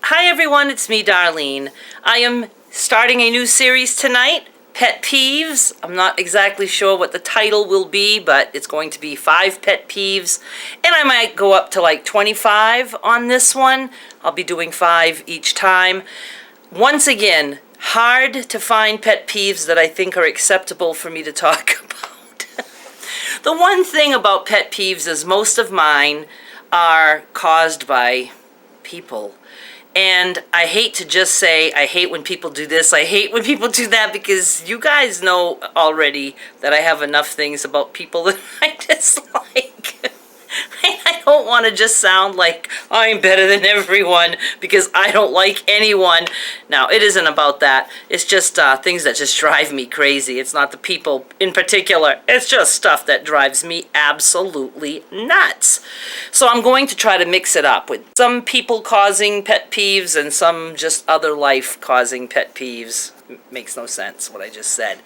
Hi everyone, it's me, Darlene. I am starting a new series tonight, Pet Peeves. I'm not exactly sure what the title will be, but it's going to be 5 pet peeves, and I might go up to like 25 on this one. I'll be doing 5 each time. Once again, hard to find pet peeves that I think are acceptable for me to talk about. The one thing about pet peeves is most of mine are caused by people. And I hate to just say, I hate when people do this, I hate when people do that, because you guys know already that I have enough things about people that I dislike. I don't want to just sound like I'm better than everyone because I don't like anyone. Now, it isn't about that. It's just things that just drive me crazy. It's not the people in particular. It's just stuff that drives me absolutely nuts. So I'm going to try to mix it up with some people causing pet peeves and some just other life causing pet peeves. Makes no sense what I just said.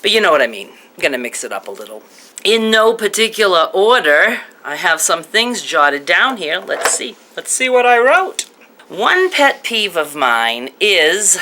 But you know what I mean. I'm going to mix it up a little. In no particular order, I have some things jotted down here. Let's see. Let's see what I wrote. One pet peeve of mine is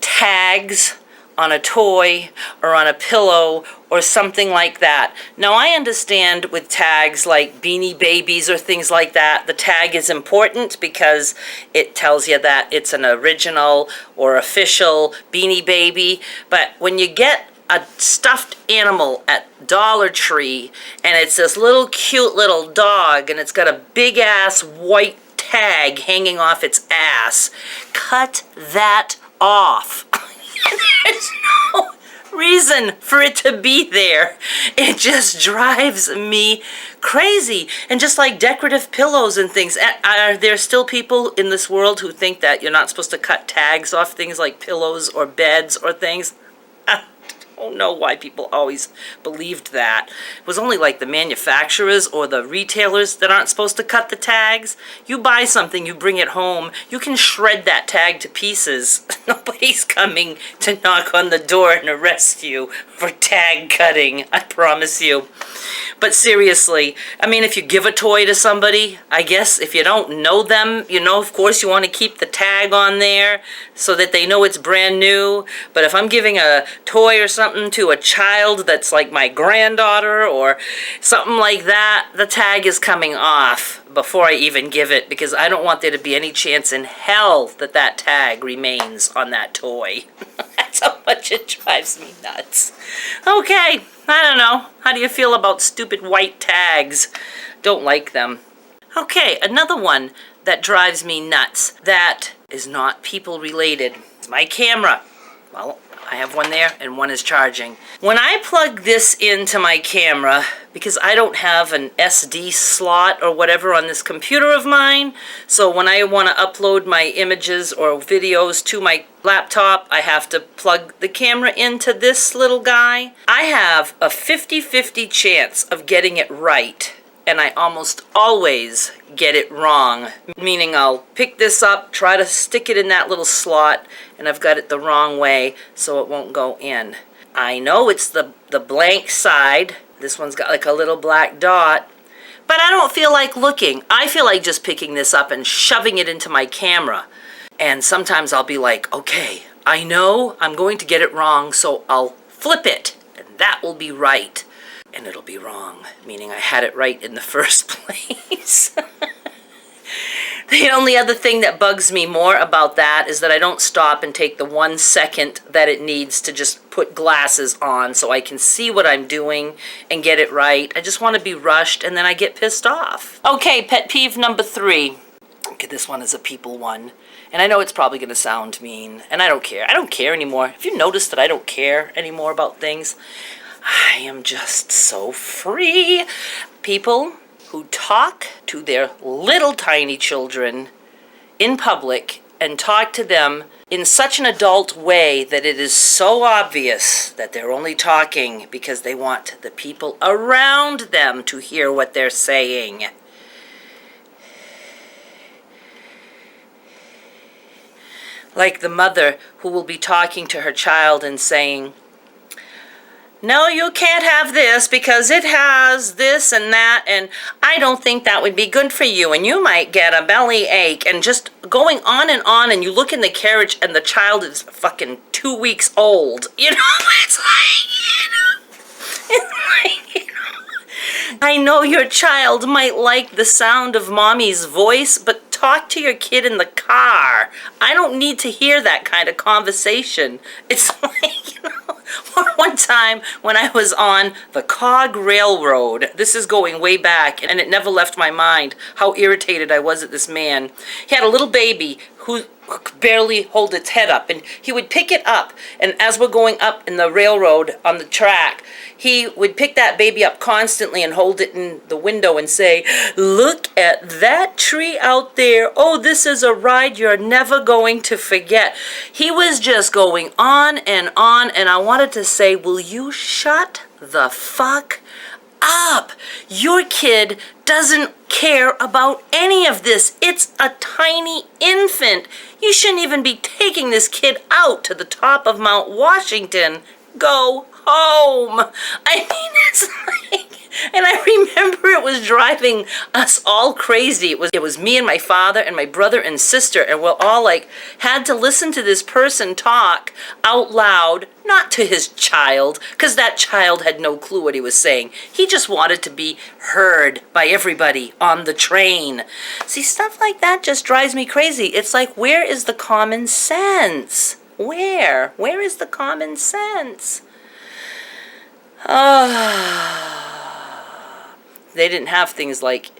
tags on a toy or on a pillow or something like that. Now, I understand with tags like Beanie Babies or things like that, the tag is important because it tells you that it's an original or official Beanie Baby. But when you get a stuffed animal at Dollar Tree and it's this little cute little dog and it's got a big ass white tag hanging off its ass, cut that off. There's no reason for it to be there. It just drives me crazy. And just like decorative pillows and things, are there still people in this world who think that you're not supposed to cut tags off things like pillows or beds or things? I don't know why people always believed that. It was only like the manufacturers or the retailers that aren't supposed to cut the tags. You buy something, you bring it home, you can shred that tag to pieces. Nobody's coming to knock on the door and arrest you for tag cutting, I promise you. But seriously, I mean, if you give a toy to somebody, I guess if you don't know them, you know, of course you want to keep the tag on there so that they know it's brand new. But if I'm giving a toy or something to a child that's like my granddaughter or something like that, the tag is coming off before I even give it, because I don't want there to be any chance in hell that that tag remains on that toy. That's how much it drives me nuts. Okay, I don't know. How do you feel about stupid white tags? Don't like them. Okay, another one that drives me nuts that is not people related. It's my camera. Well, I have one there and one is charging. When I plug this into my camera, because I don't have an SD slot or whatever on this computer of mine, so when I want to upload my images or videos to my laptop, I have to plug the camera into this little guy. I have a 50-50 chance of getting it right, and I almost always get it wrong. Meaning I'll pick this up, try to stick it in that little slot, and I've got it the wrong way, so it won't go in. I know it's the blank side. This one's got like a little black dot, but I don't feel like looking. I feel like just picking this up and shoving it into my camera. And sometimes I'll be like, okay, I know I'm going to get it wrong, so I'll flip it, and that will be right. And it'll be wrong, meaning I had it right in the first place. The only other thing that bugs me more about that is that I don't stop and take the 1 second that it needs to just put glasses on so I can see what I'm doing and get it right. I just want to be rushed, and then I get pissed off. Okay, pet peeve number 3. Okay, this one is a people one. And I know it's probably going to sound mean, and I don't care. I don't care anymore. Have you noticed that I don't care anymore about things? I am just so free. People who talk to their little tiny children in public and talk to them in such an adult way that it is so obvious that they're only talking because they want the people around them to hear what they're saying. Like the mother who will be talking to her child and saying, no, you can't have this because it has this and that, and I don't think that would be good for you, and you might get a belly ache, and just going on, and you look in the carriage and the child is fucking 2 weeks old. You know, it's like, I know your child might like the sound of mommy's voice, but talk to your kid in the car. I don't need to hear that kind of conversation. It's like, one time when I was on the Cog Railroad, this is going way back, and it never left my mind how irritated I was at this man. He had a little baby who could barely hold its head up, and he would pick it up, and as we're going up in the railroad on the track, he would pick that baby up constantly and hold it in the window and say, "Look at that tree out there. Oh, this is a ride you're never going to forget." He was just going on, and I wanted to say, will you shut the fuck up? Your kid doesn't care about any of this. It's a tiny infant. You shouldn't even be taking this kid out to the top of Mount Washington. Go home. I mean, it's like, and I remember it was driving us all crazy. It was me and my father and my brother and sister, and we're all like, had to listen to this person talk out loud, not to his child, because that child had no clue what he was saying. He just wanted to be heard by everybody on the train. See, stuff like that just drives me crazy. It's like, where is the common sense? Where? Where is the common sense? They didn't have things like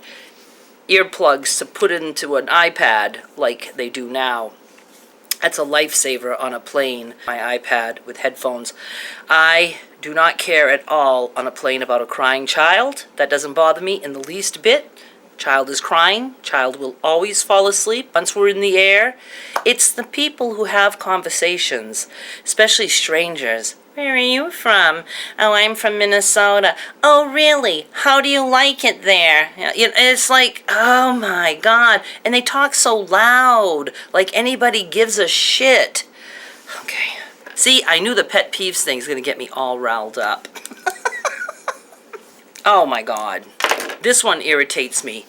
earplugs to put into an iPad like they do now. That's a lifesaver on a plane, my iPad with headphones. I do not care at all on a plane about a crying child. That doesn't bother me in the least bit. Child is crying. Child will always fall asleep once we're in the air. It's the people who have conversations, especially strangers. Where are you from? Oh, I'm from Minnesota. Oh, really? How do you like it there? It's like, oh my God. And they talk so loud, like anybody gives a shit. Okay. See, I knew the pet peeves thing is going to get me all riled up. Oh my God. This one irritates me.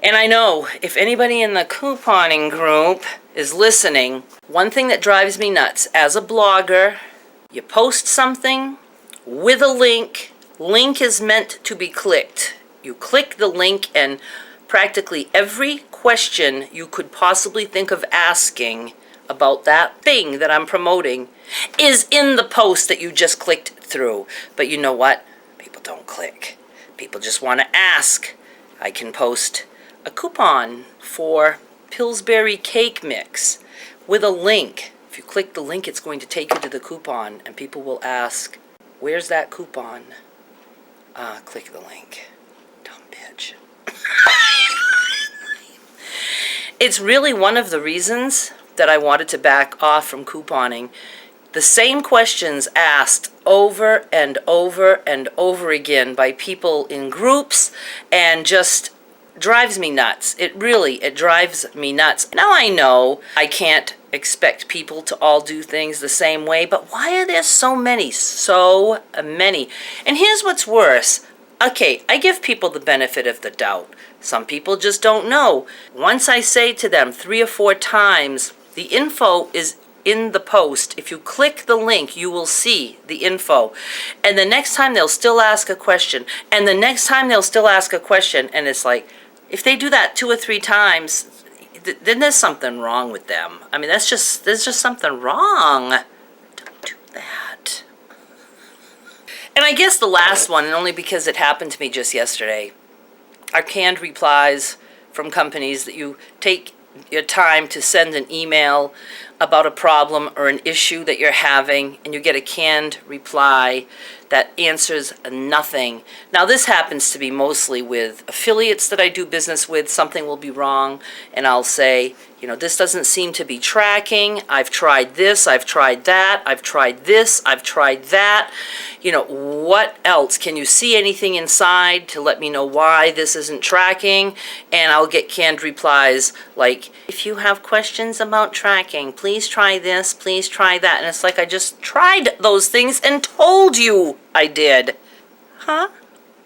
And I know if anybody in the couponing group is listening, one thing that drives me nuts as a blogger, you post something with a link. Link is meant to be clicked. You click the link and practically every question you could possibly think of asking about that thing that I'm promoting is in the post that you just clicked through. But you know what? People don't click. People just want to ask. I can post a coupon for Pillsbury cake mix with a link. If you click the link, it's going to take you to the coupon, and people will ask, "Where's that coupon?" Click the link. Dumb bitch. It's really one of the reasons that I wanted to back off from couponing. The same questions asked over and over and over again by people in groups, and just drives me nuts. It drives me nuts. Now I know I can't expect people to all do things the same way, but why are there so many? So many. And here's what's worse. Okay, I give people the benefit of the doubt. Some people just don't know. Once I say to them 3 or 4 times, the info is in the post. If you click the link, you will see the info. And the next time they'll still ask a question. And the next time they'll still ask a question. And it's like, if they do that 2 or 3 times, then there's something wrong with them. I mean, there's just something wrong. Don't do that. And I guess the last one, and only because it happened to me just yesterday, are canned replies from companies that you take your time to send an email about a problem or an issue that you're having, and you get a canned reply that answers nothing. Now, this happens to be mostly with affiliates that I do business with. Something will be wrong, and I'll say, this doesn't seem to be tracking. I've tried this, I've tried that, I've tried this, I've tried that. What else? Can you see anything inside to let me know why this isn't tracking? And I'll get canned replies like, if you have questions about tracking, please try this, please try that. And it's like I just tried those things and told you I did. Huh?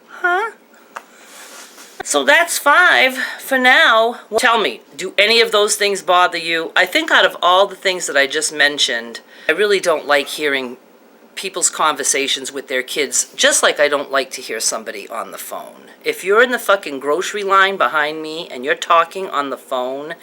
Huh? So that's 5 for now. Tell me, do any of those things bother you? I think out of all the things that I just mentioned, I really don't like hearing people's conversations with their kids, just like I don't like to hear somebody on the phone. If you're in the fucking grocery line behind me and you're talking on the phone,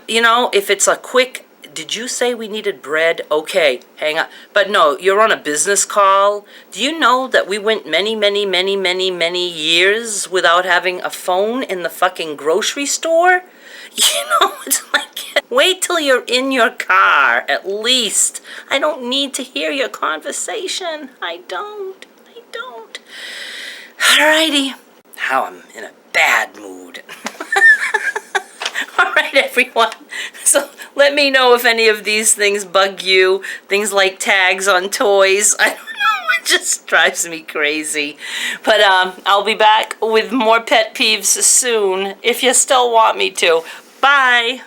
you know, if it's a quick, did you say we needed bread? Okay, hang on. But no, you're on a business call. Do you know that we went many, many, many, many, many years without having a phone in the fucking grocery store? You know, it's like, wait till you're in your car, at least. I don't need to hear your conversation. I don't. Alrighty. Now I'm in a bad mood. All right, everyone. So let me know if any of these things bug you. Things like tags on toys. I don't know. It just drives me crazy. But I'll be back with more pet peeves soon if you still want me to. Bye.